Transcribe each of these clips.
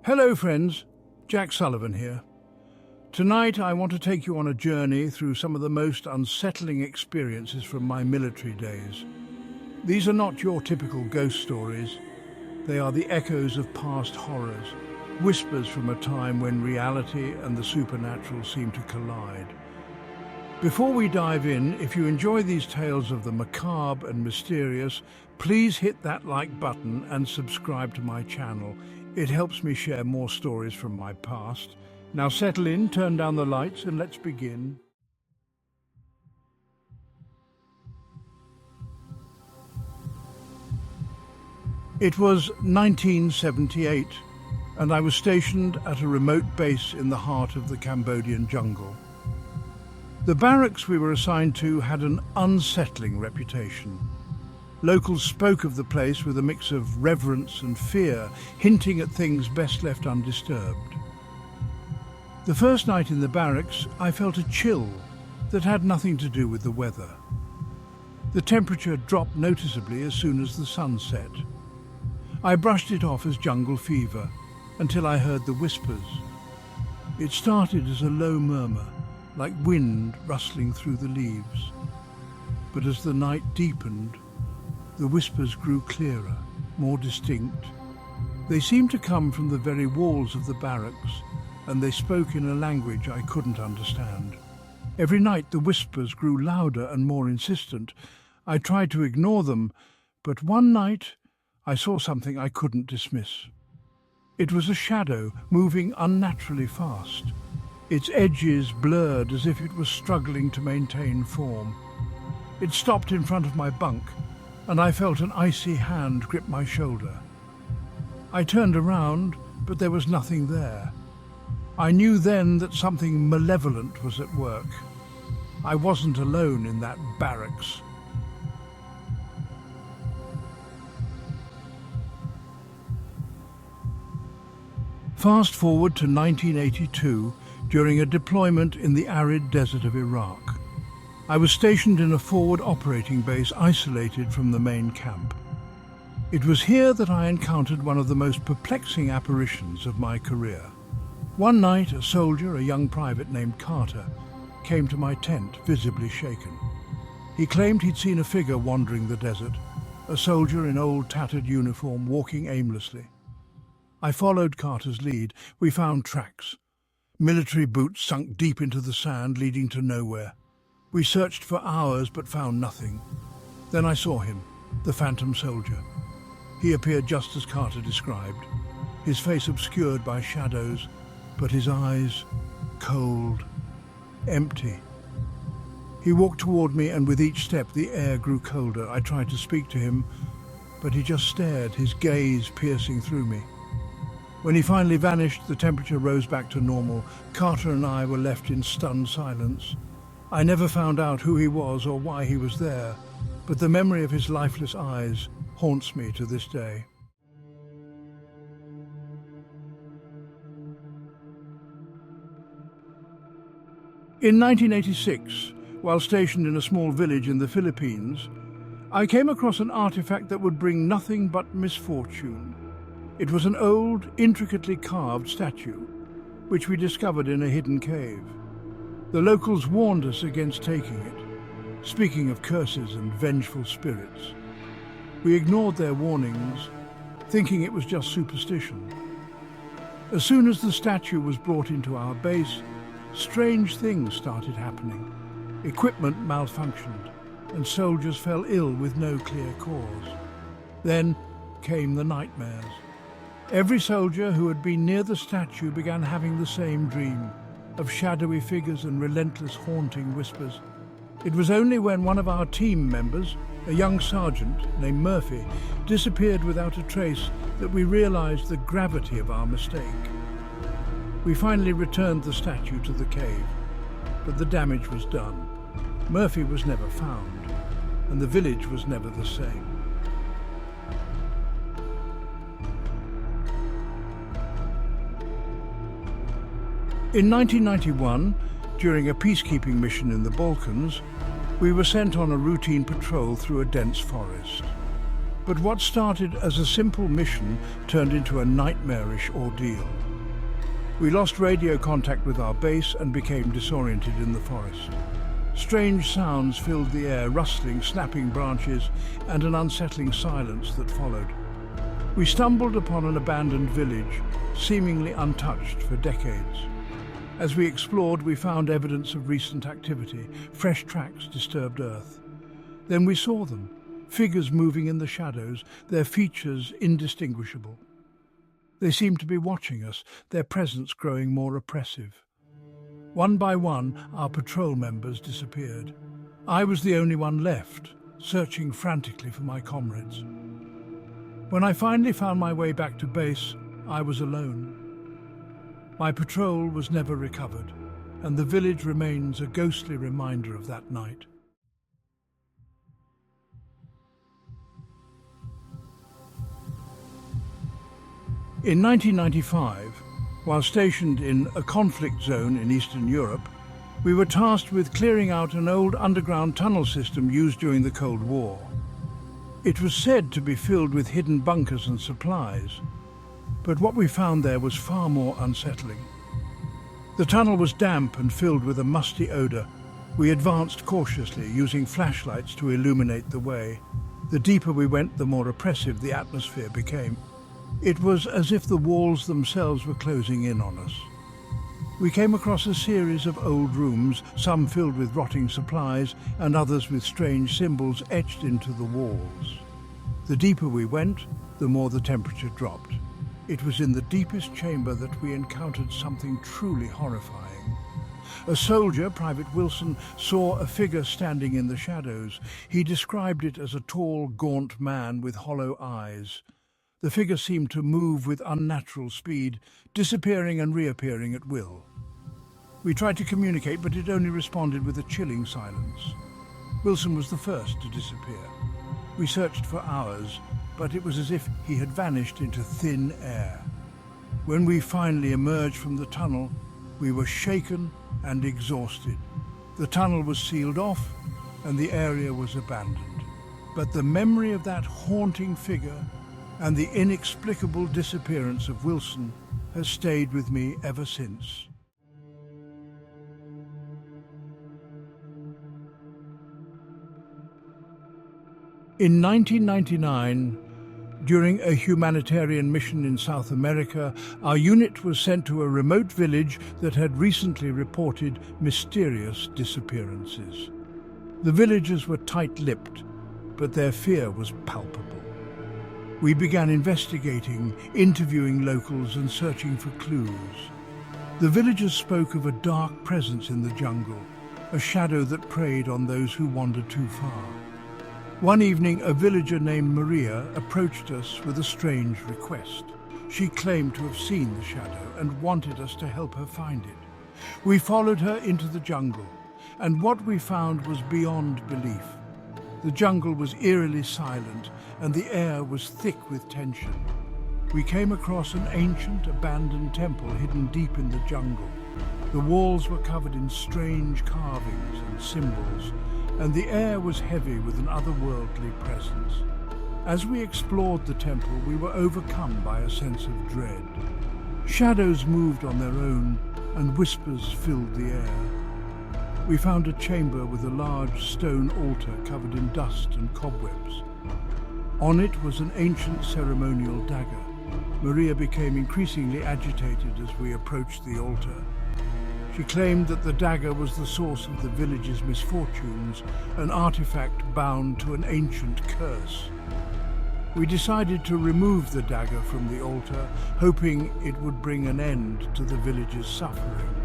Hello friends, Jack Sullivan here. Tonight I want to take you on a journey through some of the most unsettling experiences from my military days. These are not your typical ghost stories. They are the echoes of past horrors, whispers from a time when reality and the supernatural seem to collide. Before we dive in, if you enjoy these tales of the macabre and mysterious, please hit that like button and subscribe to my channel. It helps me share more stories from my past. Now settle in, turn down the lights, and let's begin. It was 1978, and I was stationed at a remote base in the heart of the Cambodian jungle. The barracks we were assigned to had an unsettling reputation. Locals spoke of the place with a mix of reverence and fear, hinting at things best left undisturbed. The first night in the barracks, I felt a chill that had nothing to do with the weather. The temperature dropped noticeably as soon as the sun set. I brushed it off as jungle fever until I heard the whispers. It started as a low murmur, like wind rustling through the leaves. But as the night deepened, the whispers grew clearer, more distinct. They seemed to come from the very walls of the barracks, and they spoke in a language I couldn't understand. Every night the whispers grew louder and more insistent. I tried to ignore them, but one night I saw something I couldn't dismiss. It was a shadow moving unnaturally fast. Its edges blurred as if it was struggling to maintain form. It stopped in front of my bunk, and I felt an icy hand grip my shoulder. I turned around, but there was nothing there. I knew then that something malevolent was at work. I wasn't alone in that barracks. Fast forward to 1982, during a deployment in the arid desert of Iraq. I was stationed in a forward operating base isolated from the main camp. It was here that I encountered one of the most perplexing apparitions of my career. One night, a soldier, a young private named Carter, came to my tent, visibly shaken. He claimed he'd seen a figure wandering the desert, a soldier in old tattered uniform walking aimlessly. I followed Carter's lead. We found tracks. Military boots sunk deep into the sand, leading to nowhere. We searched for hours but found nothing. Then I saw him, the phantom soldier. He appeared just as Carter described, his face obscured by shadows, but his eyes cold, empty. He walked toward me, and with each step the air grew colder. I tried to speak to him, but he just stared, his gaze piercing through me. When he finally vanished, the temperature rose back to normal. Carter and I were left in stunned silence. I never found out who he was or why he was there, but the memory of his lifeless eyes haunts me to this day. In 1986, while stationed in a small village in the Philippines, I came across an artifact that would bring nothing but misfortune. It was an old, intricately carved statue, which we discovered in a hidden cave. The locals warned us against taking it, speaking of curses and vengeful spirits. We ignored their warnings, thinking it was just superstition. As soon as the statue was brought into our base, strange things started happening. Equipment malfunctioned, and soldiers fell ill with no clear cause. Then came the nightmares. Every soldier who had been near the statue began having the same dream, of shadowy figures and relentless haunting whispers. It was only when one of our team members, a young sergeant named Murphy, disappeared without a trace that we realized the gravity of our mistake. We finally returned the statue to the cave, but the damage was done. Murphy was never found, and the village was never the same. In 1991, during a peacekeeping mission in the Balkans, we were sent on a routine patrol through a dense forest. But what started as a simple mission turned into a nightmarish ordeal. We lost radio contact with our base and became disoriented in the forest. Strange sounds filled the air, rustling, snapping branches, and an unsettling silence that followed. We stumbled upon an abandoned village, seemingly untouched for decades. As we explored, we found evidence of recent activity, fresh tracks disturbed earth. Then we saw them, figures moving in the shadows, their features indistinguishable. They seemed to be watching us, their presence growing more oppressive. One by one, our patrol members disappeared. I was the only one left, searching frantically for my comrades. When I finally found my way back to base, I was alone. My patrol was never recovered, and the village remains a ghostly reminder of that night. In 1995, while stationed in a conflict zone in Eastern Europe, we were tasked with clearing out an old underground tunnel system used during the Cold War. It was said to be filled with hidden bunkers and supplies, but what we found there was far more unsettling. The tunnel was damp and filled with a musty odor. We advanced cautiously, using flashlights to illuminate the way. The deeper we went, the more oppressive the atmosphere became. It was as if the walls themselves were closing in on us. We came across a series of old rooms, some filled with rotting supplies and others with strange symbols etched into the walls. The deeper we went, the more the temperature dropped. It was in the deepest chamber that we encountered something truly horrifying. A soldier, Private Wilson, saw a figure standing in the shadows. He described it as a tall, gaunt man with hollow eyes. The figure seemed to move with unnatural speed, disappearing and reappearing at will. We tried to communicate, but it only responded with a chilling silence. Wilson was the first to disappear. We searched for hours, but it was as if he had vanished into thin air. When we finally emerged from the tunnel, we were shaken and exhausted. The tunnel was sealed off and the area was abandoned. But the memory of that haunting figure and the inexplicable disappearance of Wilson has stayed with me ever since. In 1999, during a humanitarian mission in South America, our unit was sent to a remote village that had recently reported mysterious disappearances. The villagers were tight-lipped, but their fear was palpable. We began investigating, interviewing locals and searching for clues. The villagers spoke of a dark presence in the jungle, a shadow that preyed on those who wandered too far. One evening, a villager named Maria approached us with a strange request. She claimed to have seen the shadow and wanted us to help her find it. We followed her into the jungle, and what we found was beyond belief. The jungle was eerily silent, and the air was thick with tension. We came across an ancient, abandoned temple hidden deep in the jungle. The walls were covered in strange carvings and symbols, and the air was heavy with an otherworldly presence. As we explored the temple, we were overcome by a sense of dread. Shadows moved on their own, and whispers filled the air. We found a chamber with a large stone altar covered in dust and cobwebs. On it was an ancient ceremonial dagger. Maria became increasingly agitated as we approached the altar. She claimed that the dagger was the source of the village's misfortunes, an artifact bound to an ancient curse. We decided to remove the dagger from the altar, hoping it would bring an end to the village's suffering.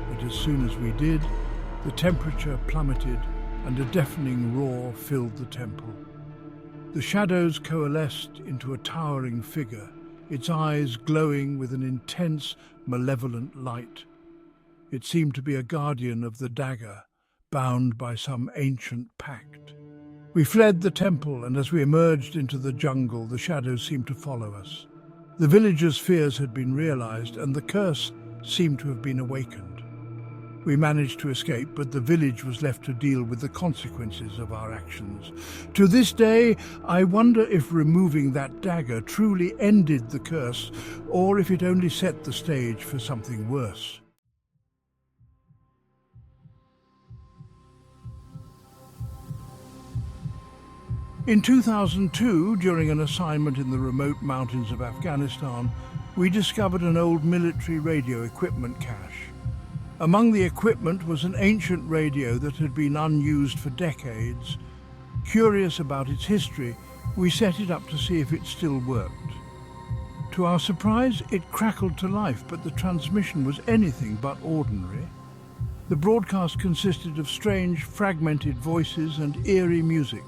But as soon as we did, the temperature plummeted and a deafening roar filled the temple. The shadows coalesced into a towering figure, its eyes glowing with an intense, malevolent light. It seemed to be a guardian of the dagger, bound by some ancient pact. We fled the temple, and as we emerged into the jungle, the shadows seemed to follow us. The villagers' fears had been realized, and the curse seemed to have been awakened. We managed to escape, but the village was left to deal with the consequences of our actions. To this day, I wonder if removing that dagger truly ended the curse, or if it only set the stage for something worse. In 2002, during an assignment in the remote mountains of Afghanistan, we discovered an old military radio equipment cache. Among the equipment was an ancient radio that had been unused for decades. Curious about its history, we set it up to see if it still worked. To our surprise, it crackled to life, but the transmission was anything but ordinary. The broadcast consisted of strange, fragmented voices and eerie music.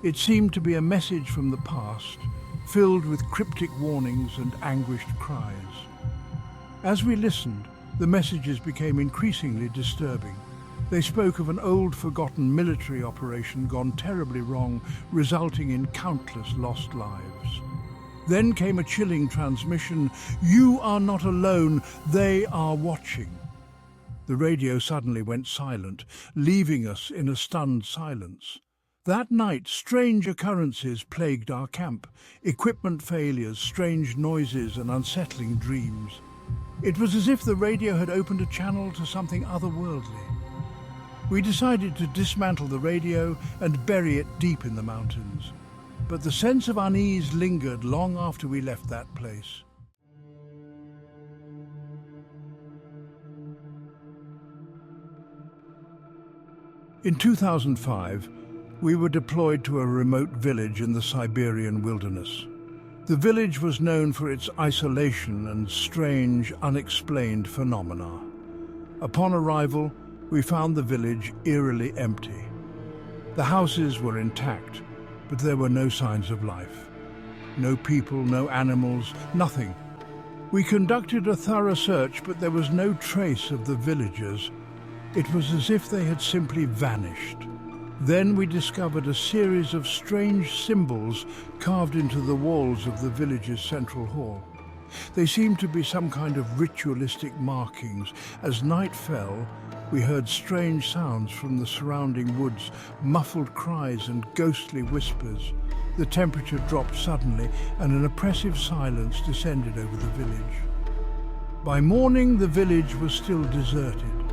It seemed to be a message from the past, filled with cryptic warnings and anguished cries. As we listened, the messages became increasingly disturbing. They spoke of an old, forgotten military operation gone terribly wrong, resulting in countless lost lives. Then came a chilling transmission: "You are not alone, they are watching." The radio suddenly went silent, leaving us in a stunned silence. That night, strange occurrences plagued our camp: equipment failures, strange noises, and unsettling dreams. It was as if the radio had opened a channel to something otherworldly. We decided to dismantle the radio and bury it deep in the mountains. But the sense of unease lingered long after we left that place. In 2005, we were deployed to a remote village in the Siberian wilderness. The village was known for its isolation and strange, unexplained phenomena. Upon arrival, we found the village eerily empty. The houses were intact, but there were no signs of life. No people, no animals, nothing. We conducted a thorough search, but there was no trace of the villagers. It was as if they had simply vanished. Then we discovered a series of strange symbols carved into the walls of the village's central hall. They seemed to be some kind of ritualistic markings. As night fell, we heard strange sounds from the surrounding woods, muffled cries and ghostly whispers. The temperature dropped suddenly, and an oppressive silence descended over the village. By morning, the village was still deserted.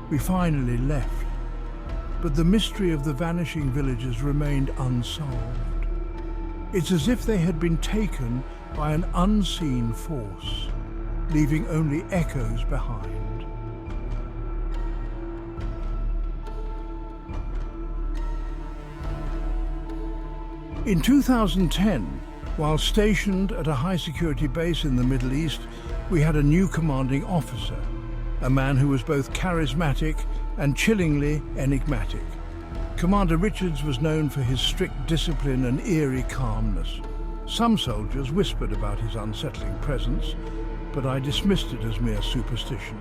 We finally left. But the mystery of the vanishing villages remained unsolved. It's as if they had been taken by an unseen force, leaving only echoes behind. In 2010, while stationed at a high-security base in the Middle East, we had a new commanding officer, a man who was both charismatic and chillingly enigmatic. Commander Richards was known for his strict discipline and eerie calmness. Some soldiers whispered about his unsettling presence, but I dismissed it as mere superstition.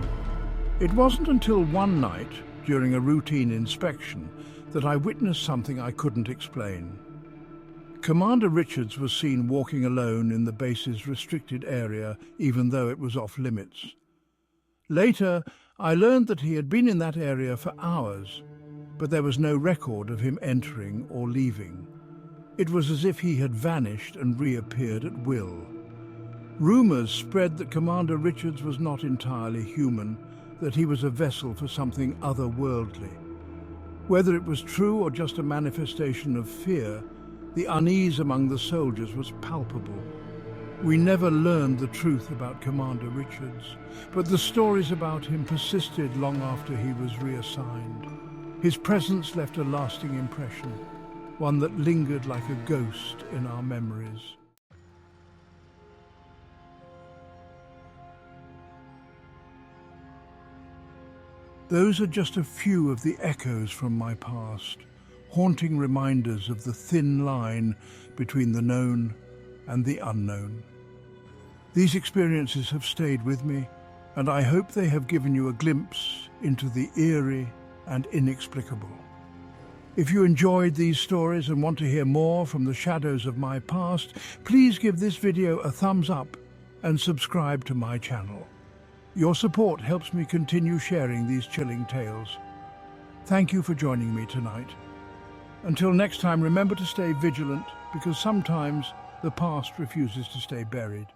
It wasn't until one night, during a routine inspection, that I witnessed something I couldn't explain. Commander Richards was seen walking alone in the base's restricted area, even though it was off limits. Later, I learned that he had been in that area for hours, but there was no record of him entering or leaving. It was as if he had vanished and reappeared at will. Rumors spread that Commander Richards was not entirely human, that he was a vessel for something otherworldly. Whether it was true or just a manifestation of fear, the unease among the soldiers was palpable. We never learned the truth about Commander Richards, but the stories about him persisted long after he was reassigned. His presence left a lasting impression, one that lingered like a ghost in our memories. Those are just a few of the echoes from my past, haunting reminders of the thin line between the known and the unknown. These experiences have stayed with me, and I hope they have given you a glimpse into the eerie and inexplicable. If you enjoyed these stories and want to hear more from the shadows of my past, please give this video a thumbs up and subscribe to my channel. Your support helps me continue sharing these chilling tales. Thank you for joining me tonight. Until next time, remember to stay vigilant, because sometimes the past refuses to stay buried.